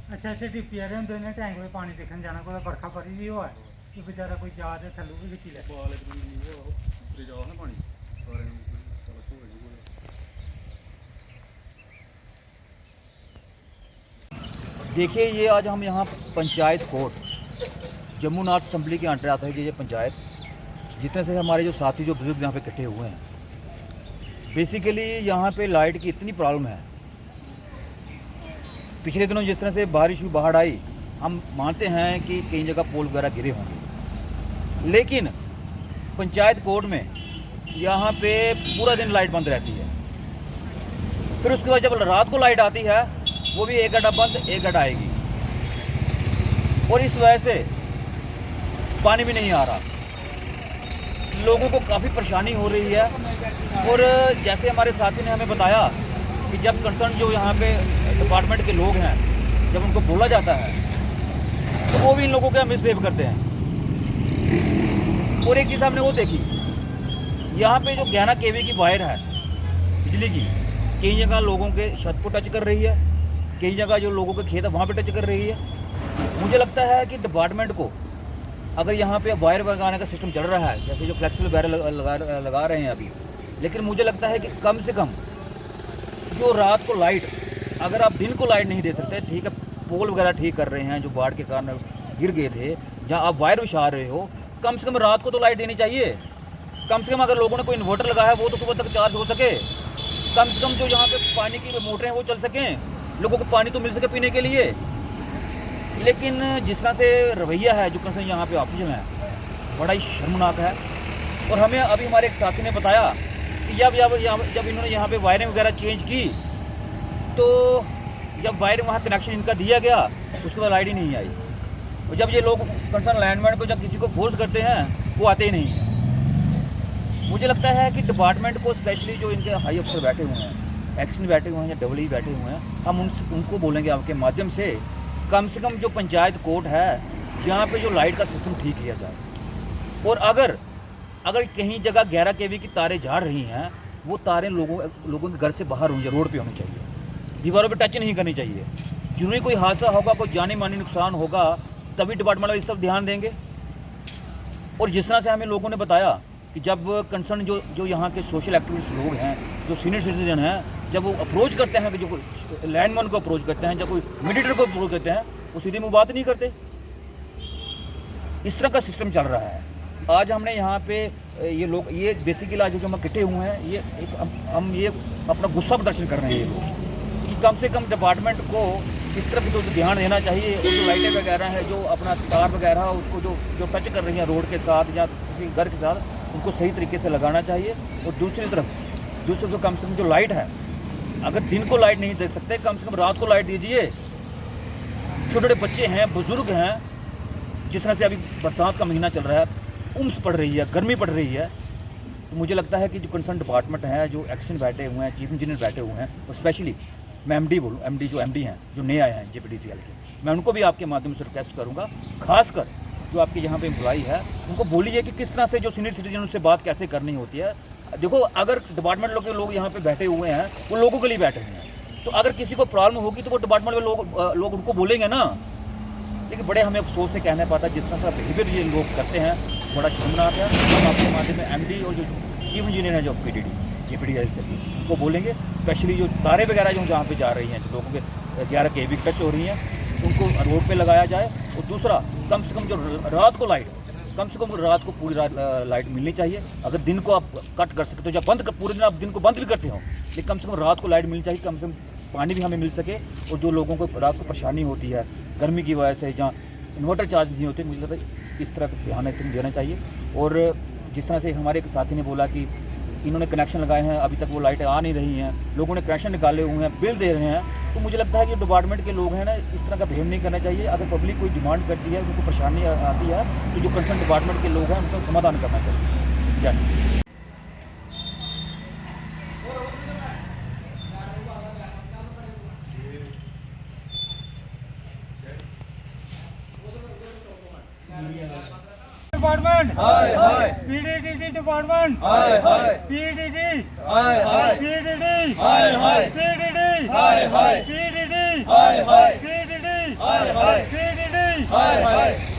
अच्छा इतने डिप्पियारे होंगे ने टैंक में पानी देखने जाना कोई बरखा परी भी हुआ है कि बेचारा कोई जा दे थल्लू भी दिखी ले बाल एक दिन नहीं हो उतरे जाओ ना पानी सारे सारा हो गया। देखिए ये आज हम यहाँ पंचायत कोर्ट जम्मूनाथ असम्बली के अंडर आता है कि ये पंचायत जितने से हमारे जो साथी जो बुजुर्ग यहाँ पे इकट्ठे हुए हैं। बेसिकली यहाँ पे लाइट की इतनी प्रॉब्लम है। पिछले दिनों जिस तरह से बारिश हुई बाढ़ आई, हम मानते हैं कि कई जगह पोल वगैरह गिरे होंगे, लेकिन पंचायत कोर्ट में यहाँ पे पूरा दिन लाइट बंद रहती है। फिर उसके बाद जब रात को लाइट आती है वो भी एक घंटा बंद एक घंटा आएगी, और इस वजह से पानी भी नहीं आ रहा। लोगों को काफ़ी परेशानी हो रही है। और जैसे हमारे साथी ने हमें बताया कि जब कंसर्न जो यहाँ पे डिपार्टमेंट के लोग हैं, जब उनको बोला जाता है तो वो भी इन लोगों के मिसबिहेव करते हैं। और एक चीज़ हमने वो देखी, यहाँ पे जो 11 kV की वायर है बिजली की, कई जगह लोगों के छत को टच कर रही है, कई जगह जो लोगों के खेत है वहाँ पे टच कर रही है। मुझे लगता है कि डिपार्टमेंट को अगर यहाँ पे वायर लगाने का सिस्टम चल रहा है, जैसे जो फ्लेक्सिबल वायर लगा रहे हैं अभी, लेकिन मुझे लगता है कि कम से कम जो रात को लाइट, अगर आप दिन को लाइट नहीं दे सकते, ठीक है पोल वगैरह ठीक कर रहे हैं जो बाढ़ के कारण गिर गए थे, जहाँ आप वायर बिछा रहे हो, कम से कम रात को तो लाइट देनी चाहिए। कम से कम अगर लोगों ने कोई इन्वर्टर लगाया है वो तो सुबह तक चार्ज हो सके। कम से कम जो यहाँ पे पानी की मोटरें वो चल सकें, लोगों को पानी तो मिल सके पीने के लिए। लेकिन जिस तरह से रवैया है जो कंसर्न यहाँ पे ऑफिस में है, बड़ा ही शर्मनाक है। और हमें अभी हमारे एक साथी ने बताया कि जब इन्होंने यहाँ पे वायरिंग वगैरह चेंज की, तो जब वायर वहाँ कनेक्शन इनका दिया गया उसके बाद लाइट ही नहीं आई। और जब ये लोग कंसर्न लैंडमैन को जब किसी को फोर्स करते हैं वो आते ही नहीं हैं। मुझे लगता है कि डिपार्टमेंट को स्पेशली जो इनके हाई अफसर बैठे हुए हैं, एक्शन बैठे हुए हैं या डबल ई बैठे हुए हैं, हम उनको बोलेंगे आपके माध्यम से कम जो पंचायत कोर्ट है यहाँ पे जो लाइट का सिस्टम ठीक किया जाए। और अगर कहीं जगह 11 kV की तारें जा रही हैं, वो तारें लोगों के घर से बाहर होंगी, रोड पे होनी चाहिए, दीवारों पे टच नहीं करनी चाहिए। जरूरी कोई हादसा होगा, कोई जानी मानी नुकसान होगा, तभी डिपार्टमेंट वाले इस तरफ ध्यान देंगे। और जिस तरह से हमें लोगों ने बताया कि जब कंसर्न जो यहाँ के सोशल एक्टिविस्ट लोग हैं, जो सीनियर सिटीजन हैं, जब वो अप्रोच करते हैं, कि जो लैंडमैन को अप्रोच करते हैं, जब कोई मीडिएटर को अप्रोच करते हैं, वो सीधे मुँह बात नहीं करते। इस तरह का सिस्टम चल रहा है। आज हमने यहाँ पे ये लोग, ये बेसिकली आज जो हम इकट्ठे हुए हैं, ये एक हम ये अपना गुस्सा प्रदर्शन कर रहे हैं ये लोग, कि कम से कम डिपार्टमेंट को इस तरफ तो ध्यान देना चाहिए। और जो लाइटें वगैरह हैं, जो अपना तार वगैरह उसको जो टच कर रही हैं रोड के साथ या किसी घर के साथ, उनको सही तरीके से लगाना चाहिए। और दूसरी तरफ कम से कम जो लाइट है, अगर दिन को लाइट नहीं दे सकते, कम से कम रात को लाइट दीजिए। छोटे छोटे बच्चे हैं, बुजुर्ग हैं, जिस तरह से अभी बरसात का महीना चल रहा है, उम्स पड़ रही है, गर्मी पड़ रही है, तो मुझे लगता है कि जो कंसर्न डिपार्टमेंट है, जो एक्शन बैठे हुए हैं, चीफ इंजीनियर बैठे हुए हैं, और स्पेशली मैं एमडी बोलूँ, एमडी हैं जो नए आए हैं जेपीडीसीएल के, मैं उनको भी आपके माध्यम से रिक्वेस्ट करूँगा, खासकर जो आपके यहाँ पे एम्प्लॉई है, उनको बोलिए कि किस तरह से जो सीनियर सिटीजन उनसे बात कैसे करनी होती है। देखो, अगर डिपार्टमेंट के लोग यहाँ पे बैठे हुए हैं, वो लोगों के लिए बैठे हुए हैं, तो अगर किसी को प्रॉब्लम होगी तो वो डिपार्टमेंट में लोग उनको बोलेंगे ना। लेकिन बड़े हमें अफसोस से कहना पड़ता है, जिस तरह से बिहेवियर ये लोग करते हैं, बड़ा शर्मनाक है। हम आपके माध्यम में एमडी और जो चीफ इंजीनियर है जो पीडीडी जेपीडीसीएल से उनको बोलेंगे, स्पेशली जो तारे वगैरह जो जहाँ पे जा रही हैं, जो लोगों के 11 kV टच हो रही हैं, उनको रोड पे लगाया जाए। और दूसरा, कम से कम जो रात को लाइट, कम से कम रात को पूरी रात लाइट मिलनी चाहिए। अगर दिन को आप कट कर सकते हो या बंद कर, पूरे दिन आप दिन को बंद भी करते हो, लेकिन कम से कम रात को लाइट मिलनी चाहिए, कम से कम पानी भी हमें मिल सके। और जो लोगों को रात को परेशानी होती है गर्मी की वजह से, जहाँ इन्वर्टर चार्ज नहीं होते, मुझे लगता है इस तरह का ध्यान देना चाहिए। और जिस तरह से हमारे एक साथी ने बोला कि इन्होंने कनेक्शन लगाए हैं, अभी तक वो लाइटें आ नहीं रही हैं, लोगों ने कनेक्शन निकाले हुए हैं, बिल दे रहे हैं, तो मुझे लगता है कि डिपार्टमेंट के लोग हैं ना, इस तरह का बिहेव नहीं करना चाहिए। अगर पब्लिक कोई डिमांड करती है, उनको परेशानी आती है, तो जो कंसर्न डिपार्टमेंट के लोग हैं उनका समाधान करना चाहिए। क्या डिपार्टमेंट हाय हाय, पीडीडी डिपार्टमेंट हाय हाय, पीडीडी हाय हाय, पीडीडी हाय हाय, पीडीडी हाय हाय, पीडीडी हाय हाय, पीडीडी हाय हाय